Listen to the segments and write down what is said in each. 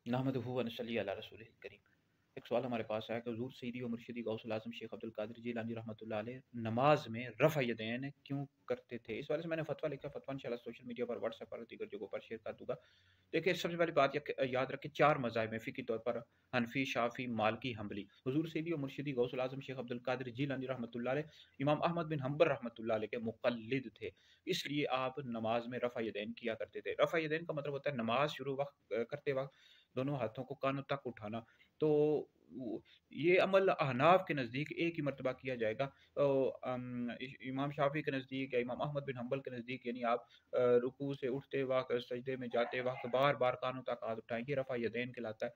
नहमदुहु व नसल्ली अला रसूलिल करीम। एक सवाल हमारे पास आया कि हुजूर सैयदी व मुर्शिदी गौसुल आज़म शेख अब्दुल कादिर जीलानी रहमतुल्लाह अलैह नमाज में रफ़ा यदैन क्यों करते थे? इस वाले से मैंने फतवा लिखा, फतवा इंशाअल्लाह सोशल मीडिया पर, व्हाट्सएप पर, दीगर जगहों पर शेयर कर दूँगा। देखिए, सबसे पहली बात याद रखें, 4 मज़ाहिब हैं फ़िक़ही तौर पर, हनफ़ी, शाफ़ी, मालिकी, हम्बली। हुज़ूर सैयदी व मुर्शिदी गौसुल आज़म शेख अब्दुल कादिर जीलानी रहमतुल्लाह अलैह इमाम अहमद बिन हंबल रहमतुल्लाह अलैह के मुक़ल्लिद थे। इसलिए आप नमाज में रफ़ा यदैन किया करते थे। रफ़ा यदैन का मतलब होता है नमाज शुरू करते वक़्त दोनों हाथों को कानों तक उठाना। तो ये अमल अहनाफ के नज़दीक एक ही मरतबा किया जाएगा। इमाम शाफ़ी के नज़दीक या इमाम अहमद बिन हंबल के नज़दीक यानी आप रुकू से उठते वक़्त, सजदे में जाते वक़्त बार-बार कानों तक हाथ उठाएँ, ये रफ़ा यदैन कहलाता है।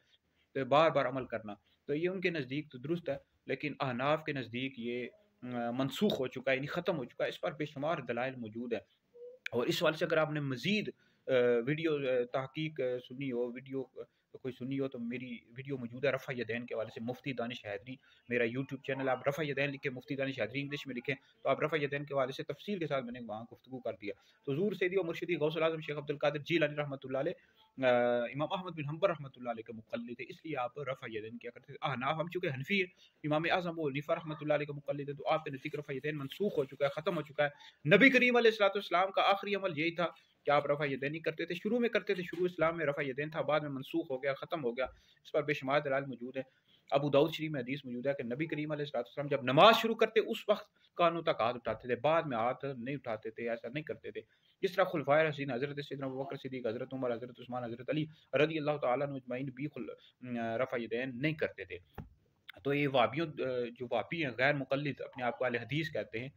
तो बार-बार अमल करना, तो ये उनके नज़दीक तो दुरुस्त है, लेकिन अहनाफ के नज़दीक ये मनसूख हो चुका है, यानी ख़त्म हो चुका है। इस पर बेशुमार दलाइल मौजूद हैं। और इस हवाले से अगर आपने मज़ीद वीडियो तहकीक सुनी हो, वीडियो कोई सुनी हो, तो मेरी वीडियो मौजूद है रफ़ा यदैन के हवाले से। मुफ्ती दानिश हैदरी मेरा यूट्यूब चैनल, आप रफ़ा यदैन लिख के मुफ्ती दानिश हैदरी इंग्लिश में लिखें तो आप रफ़ा यदैन के हवाले से तफसील के साथ मैंने वहाँ गुफ्तगू कर दिया। तो हुज़ूर सैयदी व मुर्शिदी गौसुल आज़म शेख अब्दुल कादिर जीलानी रहमतुल्लाह अलैह इमाम अहमद बिन हंबल रहमतुल्लाह अलैह के मुक़ल्लिद थे, इसलिए आप रफ़ा यदैन किया करते थे। अहनाफ, हम चूँकि हनफ़ी हैं, इमाम आज़म अबू हनीफ़ा रहमतुल्लाह अलैह के मुक़ल्लिद हैं, तो आपके नज़दीक रफ़ा यदैन मनसूख हो चुका है, ख़त्म हो चुका है। नबी करीम अलैहिस्सलातु वस्सलाम का आखिरी अमल यही था कि आप रफ़ा यदैन करते थे। शुरू में करते थे, शुरू इस्लाम में रफ़ा यदैन था, बाद में मनसूख हो गया, ख़त्म हो गया। इस पर बेशुमार दलाइल मौजूद है। अबू दाऊद शरीफ में हदीस मौजूद है कि नबी करीम अलैहिस्सलातु वस्सलाम जब नमाज शुरू करते उस वक़्त कानों तक हाथ उठाते थे, बाद में हाथ नहीं उठाते थे, ऐसा नहीं करते थे। जिस तरह खुलफ़ाए राशिदीन हज़रत सैयदना अबू बकर सिद्दीक़, हज़रत उमर, हज़रत उस्मान, हज़रत अली रज़ियल्लाहु तआला अन्हुम अजमईन भी रफ़ा यदैन नहीं करते थे। तो ये जो वाबी हैं, गैर मुक़ल्लिद, अपने आप को अहले हदीस कहते हैं,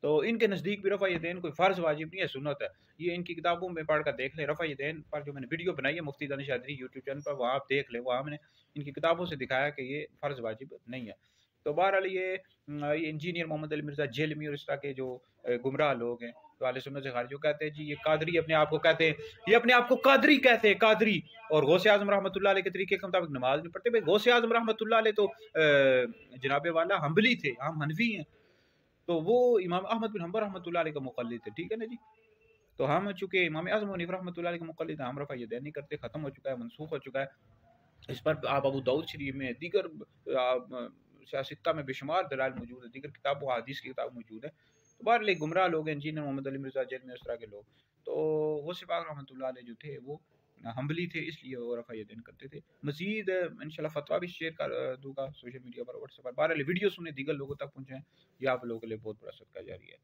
तो इनके नज़दीक भी रफ़ा यदैन कोई फ़र्ज़ वाजिब नहीं है, सुन्नत है। ये इनकी किताबों में पढ़ कर देख लें। रफ़ा यदैन पर जो मैंने वीडियो बनाई है मुफ्ती दानिश हैदरी यूट्यूब चैनल पर, वहाँ आप देख लें, वहाँ मैंने इनकी किताबों से दिखाया कि ये फ़र्ज़ वाजिब नहीं है। तो बहरहाल ये इंजीनियर मोहम्मद अली मिर्ज़ा जेलमी और इस तरह के जो गुमराह लोग हैं, जो अहले सुन्नत से खारिज, जो कहते हैं जी ये कादरी अपने आप को कहते हैं, ये अपने आप को कादरी कहते हैं, कादरी। और गौसे आज़म रहमतुल्लाह अलैह के तरीके के मुताबिक नमाज़ नहीं पढ़ते। भाई गौसे आज़म रहमतुल्लाह अलैह तो जनाबे वाला हम्बली थे, हम हनफ़ी हैं। तो वो इमाम अहमद बिन हंबल रहमतुल्लाह अलैह का मुक़ल्लिद थे, ठीक है ना जी। तो हम चूँकि इमाम आज़म हनीफ़ रहमतुल्लाह अलैह के मुक़ल्लिद हैं, हम रफ़ा यदैन नहीं करते, ख़त्म हो चुका है, मनसूख हो चुका है। इस पर आप अबू दाऊद शरीफ में, दीगर सित्ता में बेशुमार दलाइल मौजूद है, दीगर किताबों हदीस की किताब मौजूद है। तो बहरहाल ये गुमराह लोग हैं, इंजीनियर मोहम्मद अली मिर्ज़ा जेलमी, उस तरह के लोग। तो गौसे पाक रहमतुल्लाह अलैह जो थे वो हम्बली थे, इसलिए वो रफ़ा यदैन करते थे। मज़ीद इंशाअल्लाह फ़तवा भी शेयर कर दूँगा सोशल मीडिया पर, व्हाट्सएप पर। बहरहाल वीडियो सुने, दीगर लोगों तक पहुँचाएँ, ये आप लोगों के लिए बहुत बड़ा सदका जारी है।